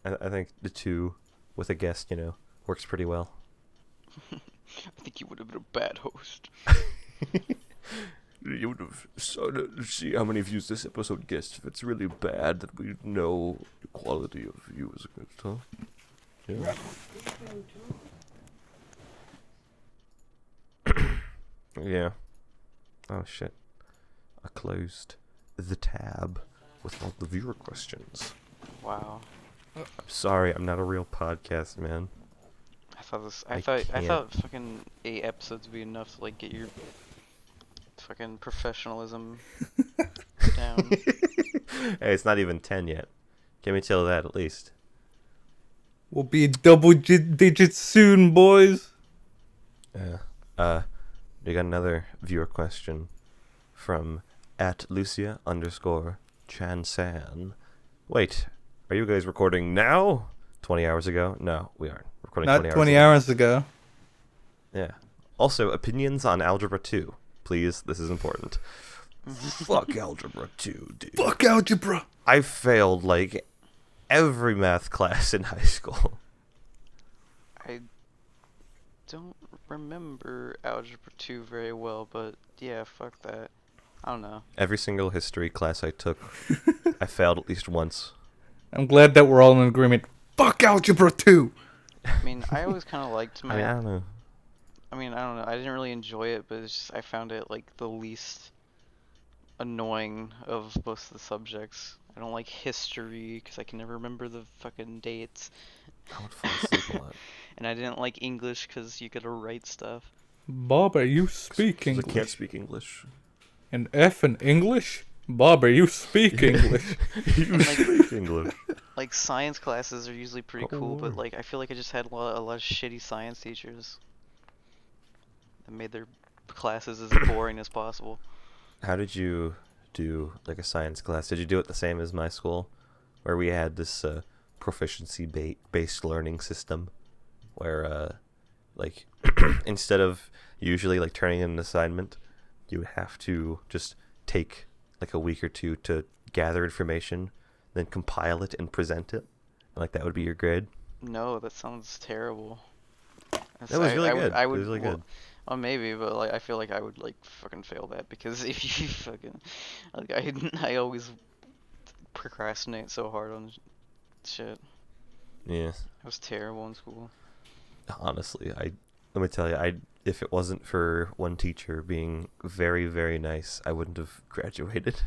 I think the two with a guest, works pretty well.
I think you would have been a bad host.
You would have see how many views this episode gets. If it's really bad, that we know the quality of views and stuff. Yeah. Yeah. Oh shit. I closed the tab with all the viewer questions.
Wow.
I'm sorry, I'm not a real podcast man. I
I
can't.
thought fucking 8 episodes would be enough to like get your fucking professionalism down.
Hey, it's not even 10 yet. Give me till that at least.
We'll be double digits soon, boys.
Yeah. We got another viewer question from @Lucia_Chansan. Wait, are you guys recording now? 20 hours ago? No, we aren't. Recording
Not 20
ago.
hours ago.
Yeah. Also, opinions on Algebra 2. Please, this is important. Fuck Algebra 2, dude.
Fuck algebra.
I failed, like, every math class in high school.
I don't remember Algebra 2 very well, but yeah, fuck that. I don't know.
Every single history class I took, I failed at least once.
I'm glad that we're all in agreement. Fuck algebra 2.
I mean, I always kind of liked math.
I don't know.
I don't know. I didn't really enjoy it, but it's just I found it like the least annoying of most of the subjects. I don't like history because I can never remember the fucking dates,
I would fall asleep a lot.
and I didn't like English because you gotta write stuff.
Bob, are you speak
'Cause I
English?
can't speak English.
An F in English? Bob, are you speak English?
You
like-
speak English.
Like science classes are usually pretty cool, but
Lord.
like I feel like I just had a lot of shitty science teachers that made their classes as boring as possible.
How did you do like a science class? Did you do it the same as my school, where we had this proficiency based learning system, where like instead of usually like turning in an assignment, you would have to just take like a week or two to gather information, then compile it and present it. Like that would be your grade.
No, that sounds terrible.
That was really good.
I
It
would,
was really
well,
good.
Well, maybe, but like I feel like I would like fucking fail that because if you fucking like I always procrastinate so hard on shit.
Yeah.
I was terrible in school.
Honestly, let me tell you, if it wasn't for one teacher being very, very nice, I wouldn't have graduated.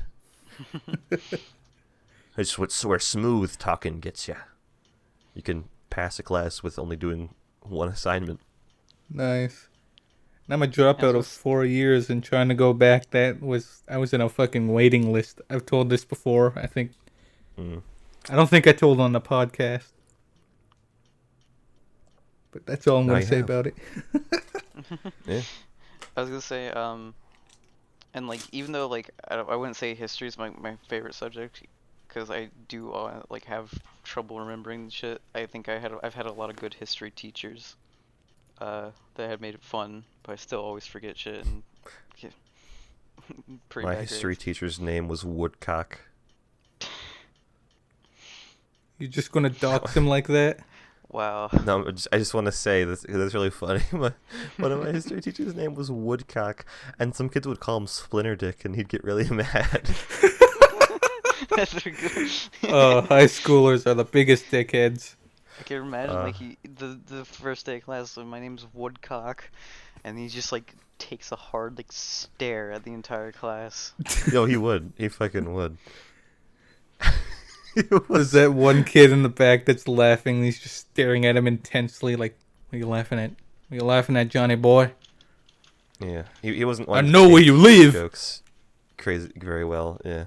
It's where smooth talking gets you. You can pass a class with only doing one assignment.
Nice. And I'm a dropout of
That's
4 years, and trying to go back, I was in a fucking waiting list. I've told this before, I think.
Mm.
I don't think I told on the podcast. But that's all I'm
No,
going
you
to say
have.
about it.
Yeah.
I was gonna say and like even though like I wouldn't say history is my favorite subject because I do like have trouble remembering shit. I think I've had a lot of good history teachers that had made it fun, but I still always forget shit and Pretty
My
bad
history
grades.
teacher's name was Woodcock.
You're just gonna dox him like that?
Wow.
No, I just want to say this. That's really funny. One of my history teachers' name was Woodcock, and some kids would call him Splinter Dick, and he'd get really mad.
That's a good.
High schoolers are the biggest dickheads.
I can imagine like
Uh.
the first day of class. So my name's Woodcock, and he just like takes a hard like stare at the entire class.
No, he would. He fucking would.
There's that one kid in the back that's laughing. He's just staring at him intensely, like, "What are you laughing at? What are you laughing at, Johnny boy?"
Yeah, he wasn't.
I
One to
know where
take
you live.
Jokes, crazy, very well. Yeah.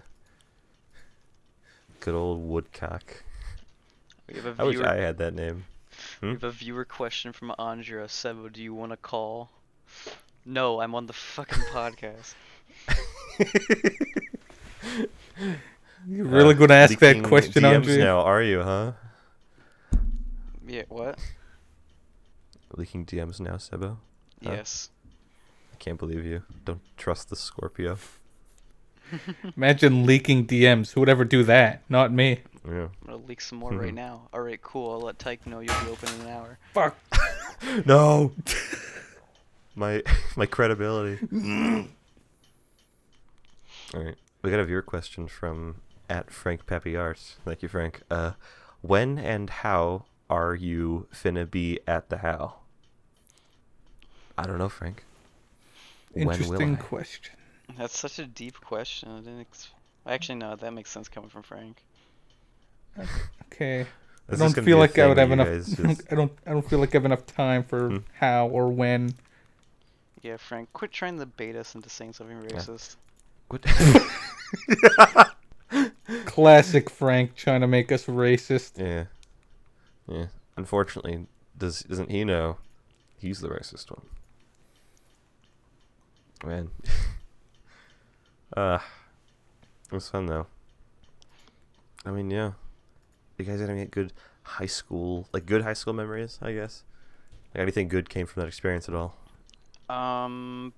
Good old Woodcock.
We have a
I wish
viewer.
I had that name.
We have a viewer question from Andrea. Sebo, do you want to call? No, I'm on the fucking podcast.
You're really gonna ask that
Leaking
question,
DMs
Andre?
now, are you, huh?
Yeah, what?
Leaking DMs now, Sebo? Huh?
Yes.
I can't believe you. Don't trust the Scorpio.
Imagine leaking DMs. Who would ever do that? Not me.
Yeah.
I'm gonna leak some more right now. Alright, cool. I'll let Tyc know you'll be open in an hour.
Fuck.
No. my credibility. All right, we got a viewer question from @FrankPappyArt. Thank you, Frank. When and how are you finna be at the how? I don't know, Frank.
Interesting
When will
question.
That's such a deep question. I didn't. Actually, no. That makes sense coming from Frank.
Okay.
I?
I don't feel like I would have enough. I don't feel like I have enough time for how or when.
Yeah, Frank. Quit trying to bait us into saying something racist.
What?
Classic Frank trying to make us racist.
Yeah. Yeah. Unfortunately, doesn't he know he's the racist one? Man. It was fun though. I mean, yeah. You guys had any good high school memories, I guess? Like anything good came from that experience at all?
I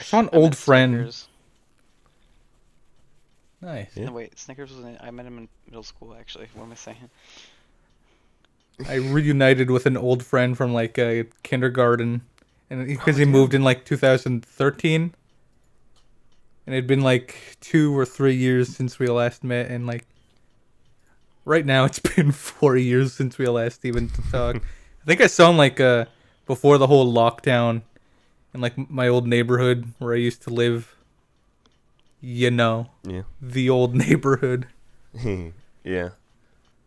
saw an old friend.
Snickers.
Nice.
Yeah.
No, wait. Snickers was I met him in middle school, actually. What am I saying?
I reunited with an old friend from like kindergarten, and because he moved in like 2013, and it'd been like 2 or 3 years since we last met, and like right now it's been 4 years since we last even talked. I think I saw him like before the whole lockdown in like my old neighborhood where I used to live. You know,
Yeah.
the old neighborhood.
Yeah.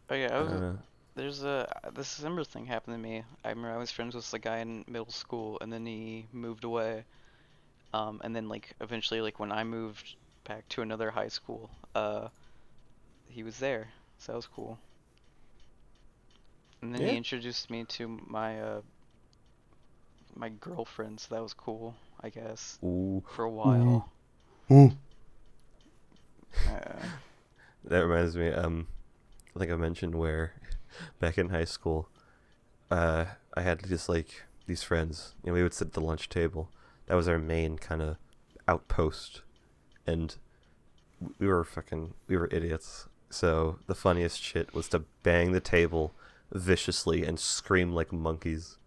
Oh yeah,
Uh,
there's this similar thing happened to me. I remember I was friends with a guy in middle school, and then he moved away. And then like eventually, like when I moved back to another high school, he was there, so that was cool. And then
Yeah.
he introduced me to my girlfriend, so that was cool, I guess,
ooh.
for a while.
That reminds me, I think I mentioned where back in high school, I had just like these friends. You know, we would sit at the lunch table. That was our main kind of outpost, and we were idiots. So the funniest shit was to bang the table viciously and scream like monkeys.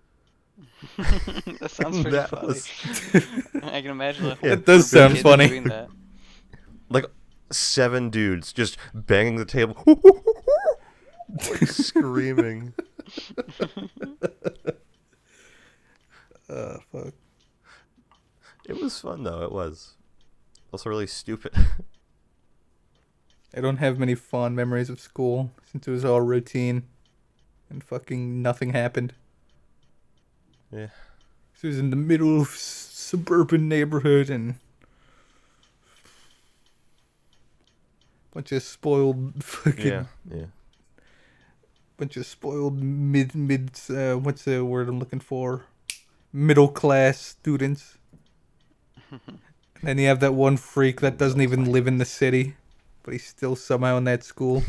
That sounds pretty
That
funny.
was
I can imagine a whole
Yeah,
It does
group of
sound
kids
funny.
doing that.
like 7 dudes just banging the table, like screaming.
Fuck.
It was fun though. It was also really stupid.
I don't have many fond memories of school since it was all routine and fucking nothing happened.
Yeah.
So it was in the middle of suburban neighborhood and bunch of spoiled fucking
Yeah.
bunch of spoiled what's the word I'm looking for? Middle class students. And then you have that one freak that doesn't even live in the city, but he's still somehow in that school.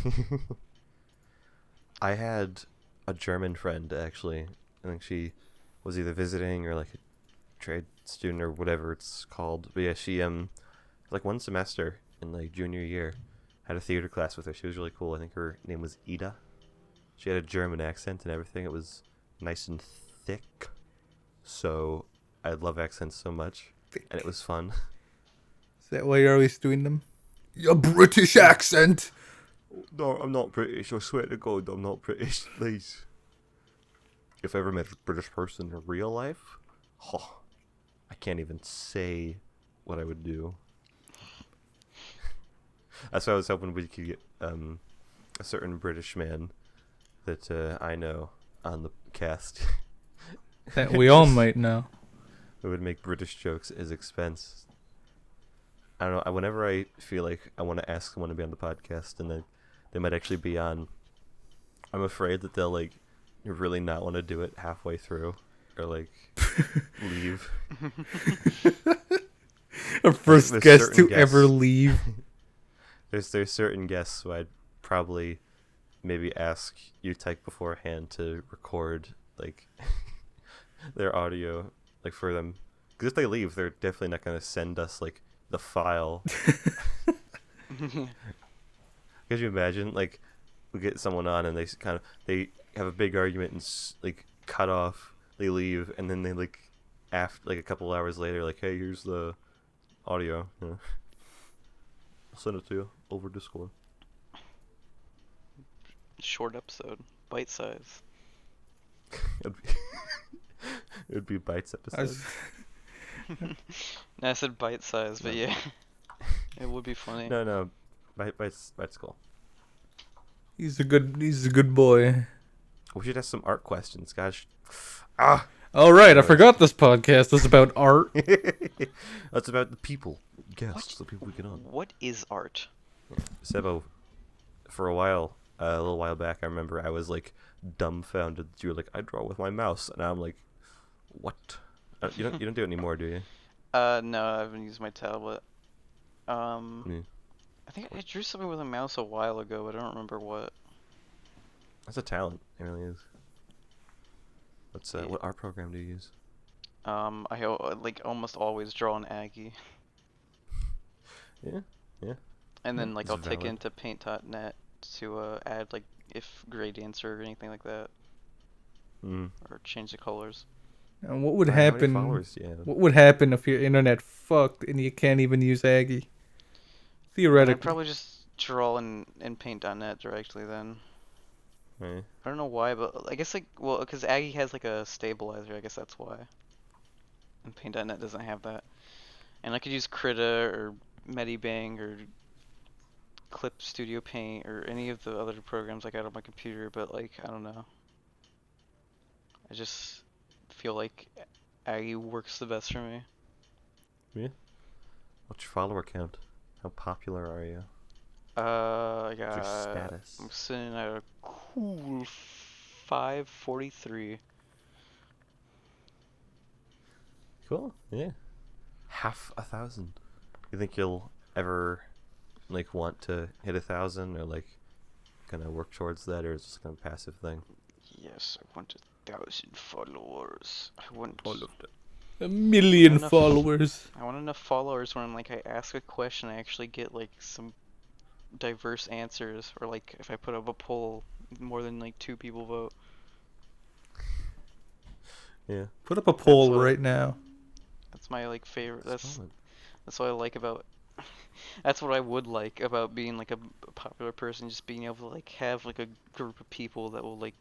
I had a German friend actually. I think she was either visiting or like trade student or whatever it's called. But yeah, she like one semester in like junior year had a theater class with her. She was really cool. I think her name was Ida. She had a German accent and everything. It was nice and thick. So I love accents so much, and it was fun.
Is that why you're always doing them? Your British accent.
No, I'm not British. I swear to God, I'm not British. Please. If I ever met a British person in real life, I can't even say what I would do. That's why I was hoping we could get a certain British man that I know on the cast.
That we all might know.
Who would make British jokes at his expense. I don't know. Whenever I feel like I want to ask someone to be on the podcast and then they might actually be on, I'm afraid that they'll like really not want to do it halfway through or like leave.
Our first
There's
guest
certain
to ever
guests.
leave.
There's certain guests who I'd probably maybe ask you Tyc beforehand to record like their audio like for them, because if they leave, they're definitely not going to send us like the file. Could you imagine like we get someone on and they have a big argument and like cut off, they leave, and then they like after like a couple hours later like, hey, here's the audio. Yeah. I'll send it to you over Discord.
Short episode, bite size.
It'd be Bites episode.
No, I said bite size, but yeah, it would be funny.
No, Bites cool.
He's a good boy.
We should ask some art questions, gosh.
All right, I forgot this podcast is about art.
That's about the people, guests, the people we get on.
What is art?
Sebo, for a little while back, I remember I was like dumbfounded. You were like, I draw with my mouse, and I'm like, what? You don't do it anymore, do you?
No, I haven't used my tablet.
Yeah.
I think I drew something with a mouse a while ago, but I don't remember what.
That's a talent. It really is. What art program do you use?
Like almost always draw an Aggie.
Yeah.
And then like
It's
I'll take it
valid.
into paint.net to add like if gradients or anything like that, or change the colors.
And what would
How many
happen?
followers do you have?
What would happen if your internet fucked and you can't even use Aggie? Theoretically.
I'd probably just draw in paint.net directly then.
Right.
I don't know why, but I guess because Aggie has like a stabilizer, I guess that's why. And paint.net doesn't have that. And I could use Krita or Medibang or Clip Studio Paint or any of the other programs I got on my computer, but like I don't know. I just feel like Aggie works the best for me.
Yeah. What's your follower count? How popular are you?
I
What's your
got.
status?
I'm sitting at a cool 543.
Cool. Yeah. 1,000. You think you'll ever like want to hit 1,000 or like kind of work towards that, or is this kind of a passive thing?
Yes, I want 1,000 followers. I want.
All of it.
1 million
Enough.
followers.
I want enough followers when like I ask a question, I actually get like some diverse answers, or like if I put up a poll, more than like 2 people vote.
Yeah.
Put up a poll
what-
right now.
That's my like favorite.
Solid.
That's what I like about. That's what I would like about being like a popular person, just being able to like have like a group of people that will like.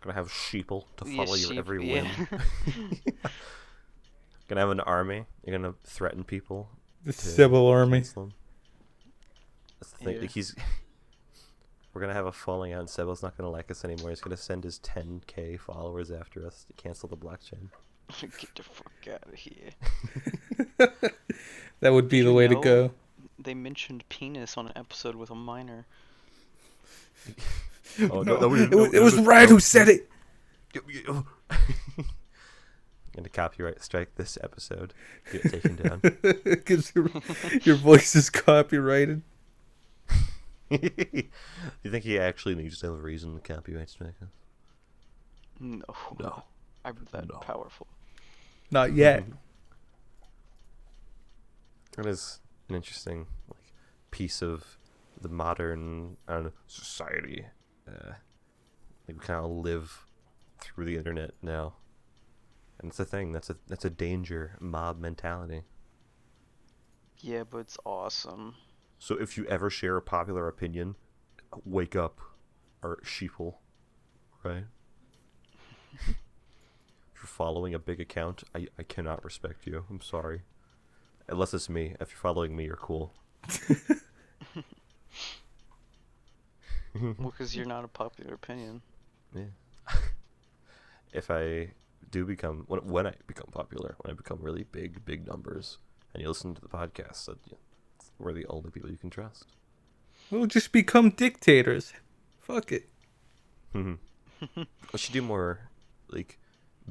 Gonna have sheeple to
Yeah,
follow your
sheep,
every
yeah.
whim. Gonna have an army. You're gonna threaten people.
The
to
civil army.
cancel 'em. That's the thing.
Yeah.
Like we're gonna have a falling out, and Sebo's not gonna like us anymore. He's gonna send his 10k followers after us to cancel the blockchain.
Get the fuck out of here.
That would be
Did
the
you
way to
know
go.
They mentioned penis on an episode with a minor.
Oh
No, it was Ryan who said it.
Gonna copyright strike this episode. Get it taken down.
Because your voice is copyrighted.
Do you think he actually needs to have a reason to copyright strike us?
No.
No.
I'm that powerful.
Not yet.
It is an interesting piece of the modern society. We kind of live through the internet now, and it's a thing. That's a danger. Mob mentality.
Yeah, but it's awesome.
So if you ever share a popular opinion, wake up, or sheeple, right? If you're following a big account, I cannot respect you. I'm sorry. Unless it's me. If you're following me, you're cool.
Well, because you're not a popular opinion.
Yeah. If I do become when I become popular, when I become really big numbers, and you listen to the podcast, we're the only people you can trust.
We'll just become dictators. Fuck it.
We should do more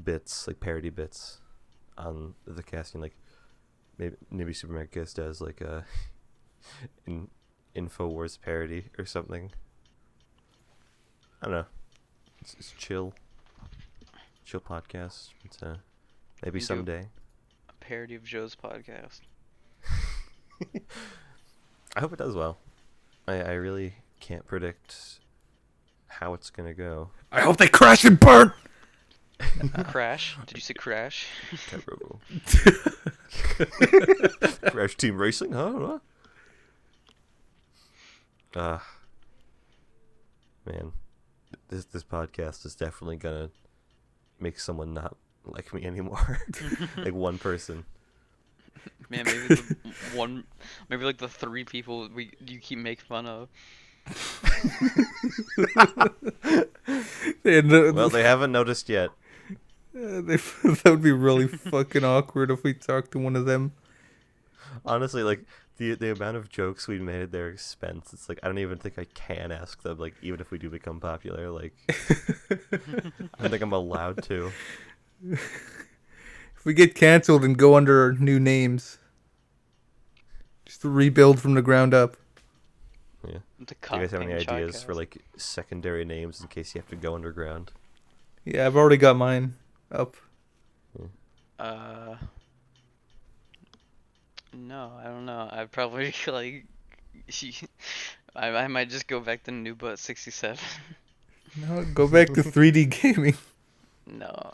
bits, parody bits on the casting. Maybe Superman Kiss does an InfoWars parody or something. I don't know. It's chill podcast. It's maybe someday.
A parody of Joe's podcast.
I hope it does well. I really can't predict how it's gonna go.
I hope they crash and burn.
Crash? Did you say crash?
Terrible. Crash Team Racing, huh? Man, this podcast is definitely gonna make someone not like me anymore. One person.
Man, maybe the 3 people you keep making fun of.
Well, they haven't noticed yet.
That would be really fucking awkward if we talked to one of them.
Honestly, the amount of jokes we made at their expense, it's I don't even think I can ask them, even if we do become popular, I don't think I'm allowed to.
If we get canceled and go under our new names, just to rebuild from the ground up.
Yeah. Do you guys have any ideas for secondary names in case you have to go underground?
Yeah, I've already got mine up.
No, I don't know. I'd probably I might just go back to New Butt 67.
No, go back to 3D gaming.
No,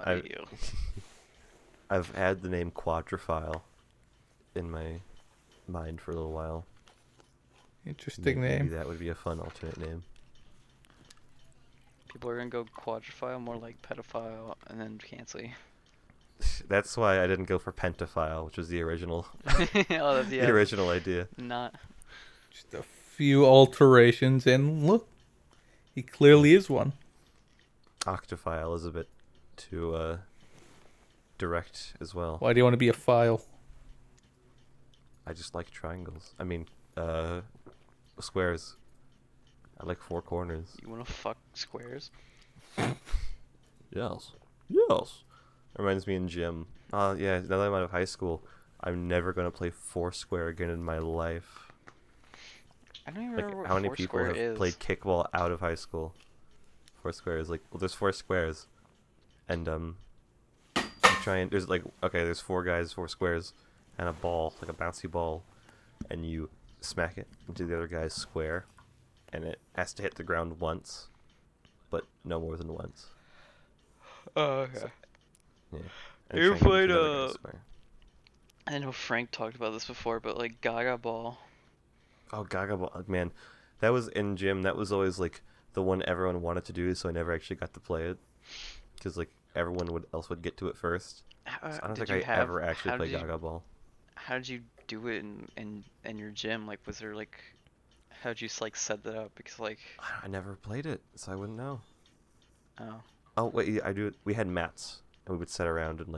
I've had the name Quadrophile in my mind for a little while.
Interesting
Maybe
name.
that would be a fun alternate name.
People are gonna go quadrophile, more like pedophile, and then cancel you.
That's why I didn't go for Pentaphile, which was the original.
The
original idea.
Not.
Just a few alterations, and look, he clearly is one.
Octophile is a bit too direct as well.
Why do you want to be a file?
I just like triangles. I mean, squares. I like 4 corners.
You wanna fuck squares?
Yes. Reminds me in gym. Yeah, now that I'm out of high school, I'm never going to play Foursquare again in my life.
I don't even remember what
how many people
Foursquare
have
is.
played kickball out of high school? Foursquare is there's 4 squares. And, there's 4 guys, 4 squares, and a ball, a bouncy ball, and you smack it into the other guy's square, and it has to hit the ground once, but no more than once.
Oh, okay.
So, yeah.
You ever played,
I
I know Frank talked about this before, but Gaga Ball.
Oh, Gaga Ball, man, that was in gym. That was always the one everyone wanted to do, so I never actually got to play it, because everyone else would get to it first. So I don't think I ever actually played Gaga Ball.
How did you do it in your gym? Was there how'd you set that up? Because
I never played it, so I wouldn't know.
Oh.
Oh wait, I do. We had mats, and we would sit around in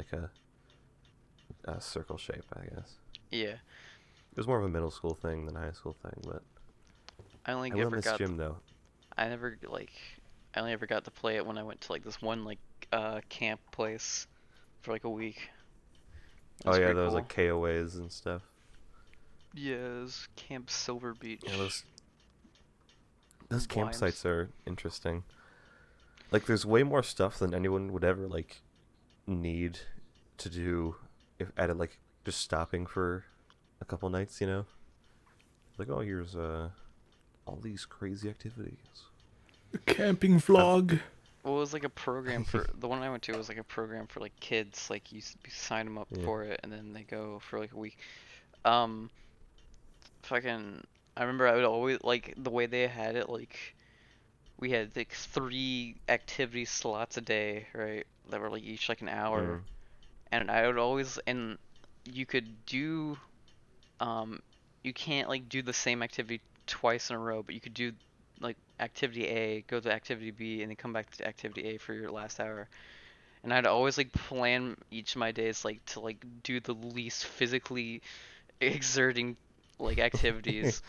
a circle shape, I guess.
Yeah.
It was more of a middle school thing than a high school thing, but
I only
I will
ever
miss
got
gym though.
I never I only ever got to play it when I went to this one camp place for a week.
Oh yeah, those
cool.
KOAs and stuff.
Yeah, it was Camp Silver Beach.
Yeah, those
Wimes.
campsites are interesting. There's way more stuff than anyone would ever need to do if at like just stopping for a couple nights, you know? Like, oh, here's all these crazy activities.
A camping vlog.
Well, it was like a program for the one I went to was like a program for like kids. Like you sign them up for it, and then they go for like a week. Fucking, I remember I would always like the way they had it. Like we had like 3 activity slots a day, right? That were like each like an hour, and I would always and you could do, you can't like do the same activity twice in a row, but you could do like activity A, go to activity B, and then come back to activity A for your last hour. And I'd always like plan each of my days like to like do the least physically exerting like activities.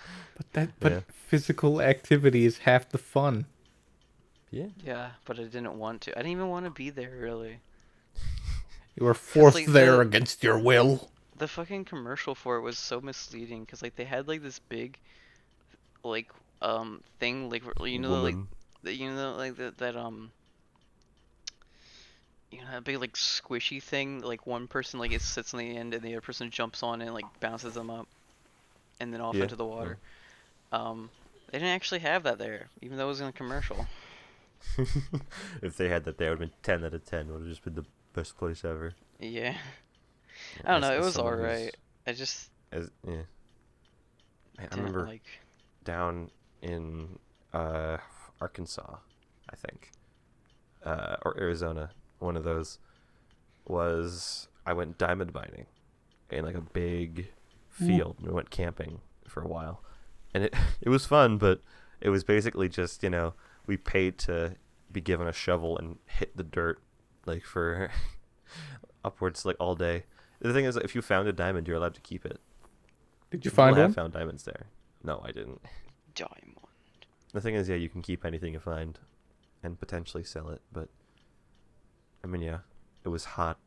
But physical activity is half the fun.
Yeah.
Yeah, but I didn't want to. I didn't even want to be there really.
You were forced
like,
there against your will.
The fucking commercial for it was so misleading because like they had like this big like thing like you know like you know like that you know that big like squishy thing, like one person like it sits on the end and the other person jumps on it and like bounces them up and then off into the water. They didn't actually have that there, even though it was in a commercial.
If they had that there, it would have been 10 out of 10. Would have just been the best place ever.
Yeah. I don't know, it was alright. I just
Man, I remember
like
down in Arkansas, I think, or Arizona, one of those was I went diamond mining in like a big field. We went camping for a while, and it was fun, but it was basically just, you know, we paid to be given a shovel and hit the dirt like for upwards like all day. The thing is, if you found a diamond, you're allowed to keep it.
Did you find one?
I found diamonds there. No, I didn't.
diamond.
The thing is, yeah, you can keep anything you find and potentially sell it, but I mean, yeah, it was hot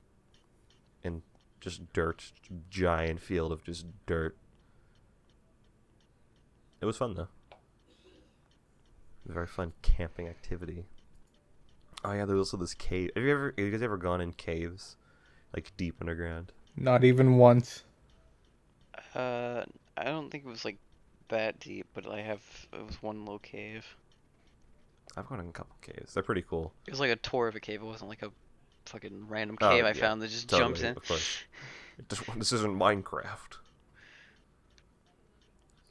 and just dirt, giant field of just dirt. It was fun though. A very fun camping activity. Oh yeah, there was also this cave. Have you guys ever gone in caves, like deep underground?
Not even once.
I don't think it was like that deep, but it was one low cave.
I've gone in a couple caves. They're pretty cool.
It was like a tour of a cave. It wasn't like a fucking random cave I found that just jumps in.
Of course. This isn't Minecraft.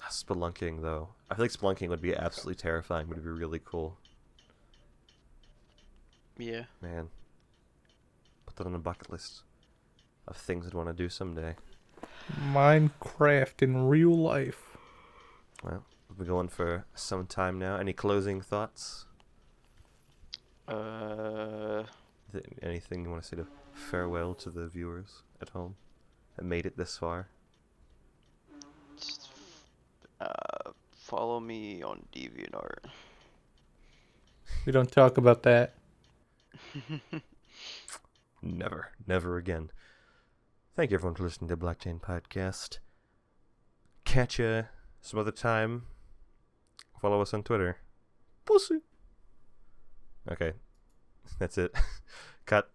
Spelunking though. I feel like spelunking would be absolutely terrifying, but it'd be really cool.
Yeah.
Man. Put that on a bucket list of things I'd want to do someday.
Minecraft in real life.
Well, we've been going for some time now. Any closing thoughts? Anything you want to say to farewell to the viewers at home that made it this far?
Just, follow me on DeviantArt.
We don't talk about that.
Never again. Thank you everyone for listening to the Blockchain Podcast. Catch ya some other time. Follow us on Twitter. Pussy. Okay. That's it. Cut.